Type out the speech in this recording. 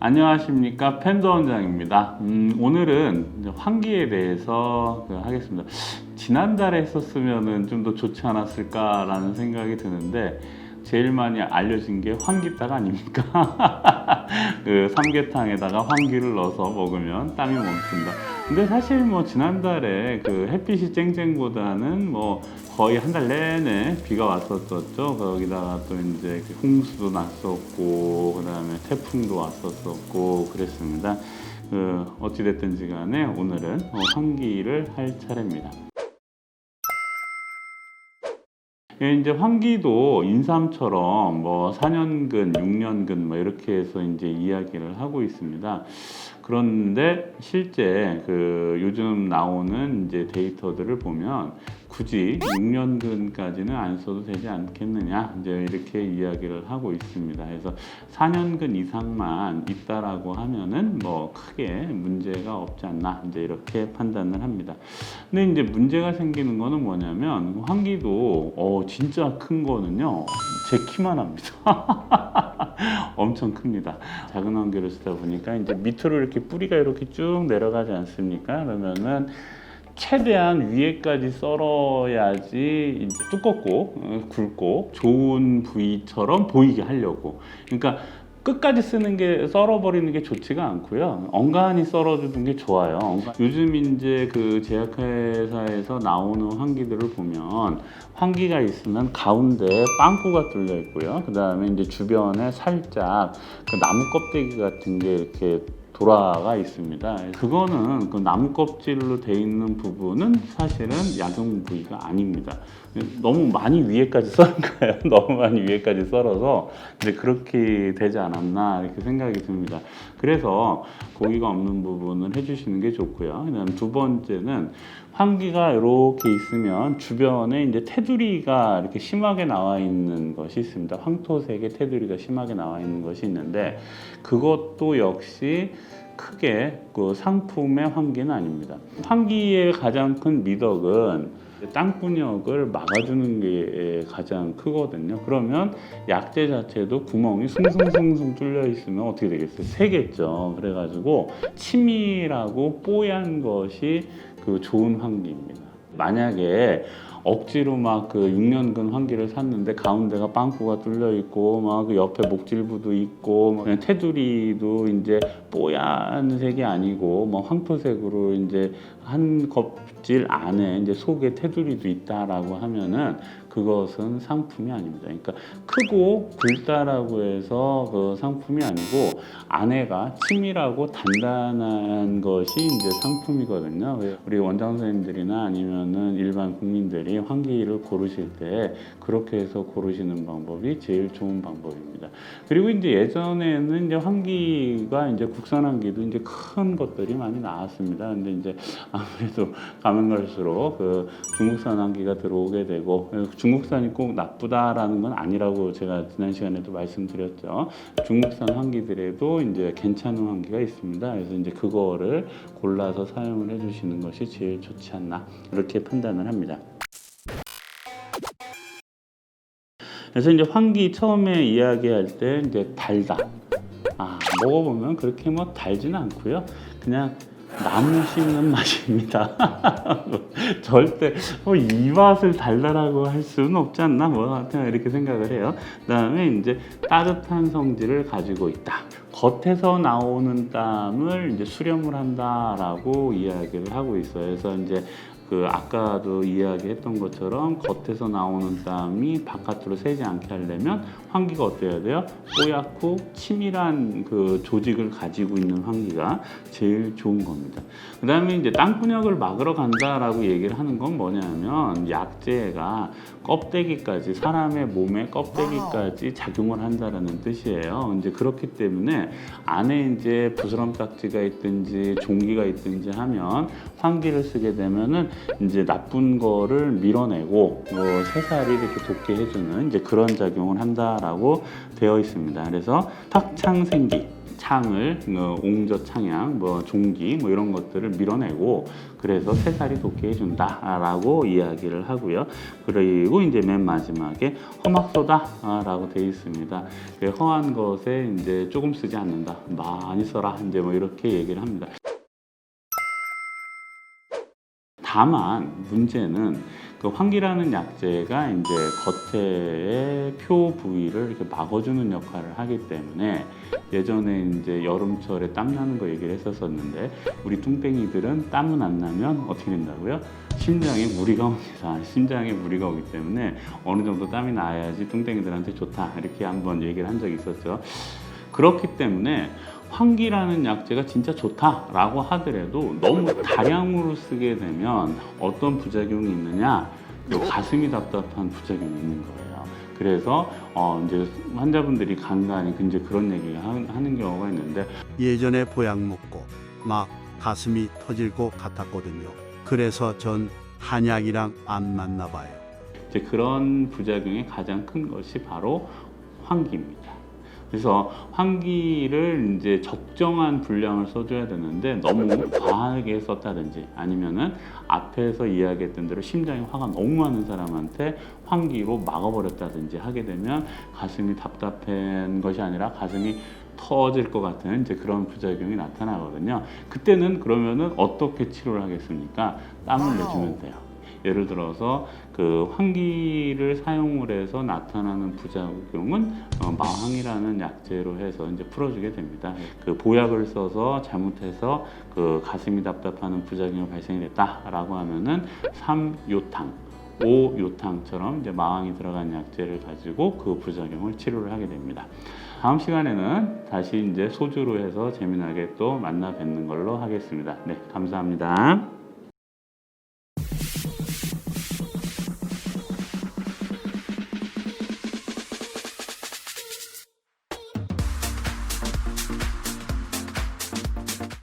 안녕하십니까, 팬더 원장입니다. 오늘은 이제 환기에 대해서 하겠습니다. 지난달에 했었으면 좀 더 좋지 않았을까라는 생각이 드는데 제일 많이 알려진 게 환기딱 아닙니까? 그 삼계탕에다가 환기를 넣어서 먹으면 땀이 멈춘다. 근데 사실 뭐 지난달에 그 햇빛이 쨍쨍보다는 뭐 거의 한 달 내내 비가 왔었죠. 거기다가 또 이제 홍수도 났었고, 그 다음에 태풍도 왔었고 그랬습니다. 어찌됐든지 간에 오늘은 환기를 할 차례입니다. 이제 환기도 인삼처럼 뭐 4년근, 6년근 뭐 이렇게 해서 이제 이야기를 하고 있습니다. 그런데 실제 요즘 나오는 이제 데이터들을 보면 굳이 6년근까지는 안 써도 되지 않겠느냐 이제 이렇게 이야기를 하고 있습니다. 그래서 4년근 이상만 있다라고 하면은 뭐 크게 문제가 없지 않나 이제 이렇게 판단을 합니다. 근데 이제 문제가 생기는 거는 뭐냐면 환기도 진짜 큰 거는요 제 키만 합니다. 엄청 큽니다. 작은 환기를 쓰다 보니까 이제 밑으로 이렇게 뿌리가 이렇게 쭉 내려가지 않습니까? 그러면은 최대한 위에까지 썰어야지 이제 두껍고 굵고 좋은 부위처럼 보이게 하려고. 그러니까 끝까지 쓰는 게 썰어버리는 게 좋지가 않고요. 엉간히 썰어주는 게 좋아요. 요즘 이제 그 제약회사에서 나오는 환기들을 보면 환기가 있으면 가운데 빵꾸가 뚫려 있고요. 그 다음에 이제 주변에 살짝 그 나무 껍데기 같은 게 이렇게 돌아가 있습니다. 그거는 그 나무 껍질로 돼 있는 부분은 사실은 약용 부위가 아닙니다. 너무 많이 위에까지 썰은 거예요. 너무 많이 위에까지 썰어서 이제 그렇게 되지 않았나 이렇게 생각이 듭니다. 그래서 고기가 없는 부분을 해주시는 게 좋고요. 그다음 두 번째는 환기가 이렇게 있으면 주변에 이제 테두리가 이렇게 심하게 나와 있는 것이 있습니다. 황토색의 테두리가 심하게 나와 있는 것이 있는데 그것도 역시 크게 그 상품의 환기는 아닙니다. 환기의 가장 큰 미덕은 땅분역을 막아주는 게 가장 크거든요. 그러면 약재 자체도 구멍이 숭숭숭숭 뚫려 있으면 어떻게 되겠어요? 새겠죠. 그래가지고 치밀하고 뽀얀 것이 그 좋은 환기입니다. 만약에 억지로 막 그 6년근 환기를 샀는데 가운데가 빵꾸가 뚫려 있고 막 그 옆에 목질부도 있고 테두리도 이제 뽀얀 색이 아니고 뭐 황토색으로 이제 한 껍질 안에 이제 속에 테두리도 있다라고 하면은 그것은 상품이 아닙니다. 그러니까 크고 굵다라고 해서 그 상품이 아니고 안에가 치밀하고 단단한 것이 이제 상품이거든요. 우리 원장 선생님들이나 아니면은 일반 국민들이 환기를 고르실 때 그렇게 해서 고르시는 방법이 제일 좋은 방법입니다. 그리고 이제 예전에는 이제 환기가 이제 국산 환기도 이제 큰 것들이 많이 나왔습니다. 근데 이제 아무래도 가면 갈수록 그 중국산 환기가 들어오게 되고 중국산이 꼭 나쁘다라는 건 아니라고 제가 지난 시간에도 말씀드렸죠. 중국산 환기들에도 이제 괜찮은 환기가 있습니다. 그래서 이제 그거를 골라서 사용을 해주시는 것이 제일 좋지 않나 이렇게 판단을 합니다. 그래서 이제 환기 처음에 이야기할 때 이제 달다. 먹어보면 그렇게 뭐 달지는 않고요. 그냥 나무 씹는 맛입니다. 절대 이 맛을 달달하고 할 수는 없지 않나 뭐 하여튼 이렇게 생각을 해요. 그다음에 이제 따뜻한 성질을 가지고 있다. 겉에서 나오는 땀을 이제 수렴을 한다라고 이야기를 하고 있어요. 그래서 이제 아까도 이야기했던 것처럼 겉에서 나오는 땀이 바깥으로 새지 않게 하려면 환기가 어때야 돼요? 뽀얗고 치밀한 그 조직을 가지고 있는 환기가 제일 좋은 겁니다. 그 다음에 이제 땅분역을 막으러 간다라고 얘기를 하는 건 뭐냐면 약재가 껍데기까지 사람의 몸의 껍데기까지 작용을 한다라는 뜻이에요. 이제 그렇기 때문에 안에 이제 부스럼 딱지가 있든지 종기가 있든지 하면 환기를 쓰게 되면은 이제 나쁜 거를 밀어내고 새살이 이렇게 돋게 해주는 이제 그런 작용을 한다라고 되어 있습니다. 그래서 탁창생기, 창을 옹저 창양, 종기 이런 것들을 밀어내고 그래서 새살이 돋게 해준다라고 이야기를 하고요. 그리고 이제 맨 마지막에 험악소다라고 되어 있습니다. 허한 것에 이제 조금 쓰지 않는다, 많이 써라 이제 이렇게 얘기를 합니다. 다만 문제는 그 환기라는 약재가 이제 겉에의 표 부위를 이렇게 막아주는 역할을 하기 때문에 예전에 이제 여름철에 땀 나는 거 얘기를 했었었는데 우리 뚱땡이들은 땀은 안 나면 어떻게 된다고요? 심장에 무리가 옵니다. 심장에 무리가 오기 때문에 어느 정도 땀이 나야지 뚱땡이들한테 좋다 이렇게 한번 얘기를 한 적이 있었죠. 그렇기 때문에 환기라는 약재가 진짜 좋다라고 하더라도 너무 다량으로 쓰게 되면 어떤 부작용이 있느냐? 가슴이 답답한 부작용이 있는 거예요. 그래서 이제 환자분들이 간간히 이제 그런 얘기를 하는 경우가 있는데 예전에 보약 먹고 막 가슴이 터질 것 같았거든요. 그래서 전 한약이랑 안 맞나 봐요. 이제 그런 부작용의 가장 큰 것이 바로 환기입니다. 그래서 환기를 이제 적정한 분량을 써줘야 되는데 너무 과하게 썼다든지 아니면은 앞에서 이야기했던 대로 심장에 화가 너무 많은 사람한테 환기로 막아버렸다든지 하게 되면 가슴이 답답한 것이 아니라 가슴이 터질 것 같은 이제 그런 부작용이 나타나거든요. 그때는 그러면은 어떻게 치료를 하겠습니까? 땀을 내주면 돼요. 예를 들어서 그 환기를 사용을 해서 나타나는 부작용은 마항이라는 약재로 해서 이제 풀어주게 됩니다. 그 보약을 써서 잘못해서 그 가슴이 답답하는 부작용이 발생이 됐다라고 하면은 3요탕, 5요탕처럼 이제 마항이 들어간 약재를 가지고 그 부작용을 치료를 하게 됩니다. 다음 시간에는 다시 이제 소주로 해서 재미나게 또 만나 뵙는 걸로 하겠습니다. 네, 감사합니다.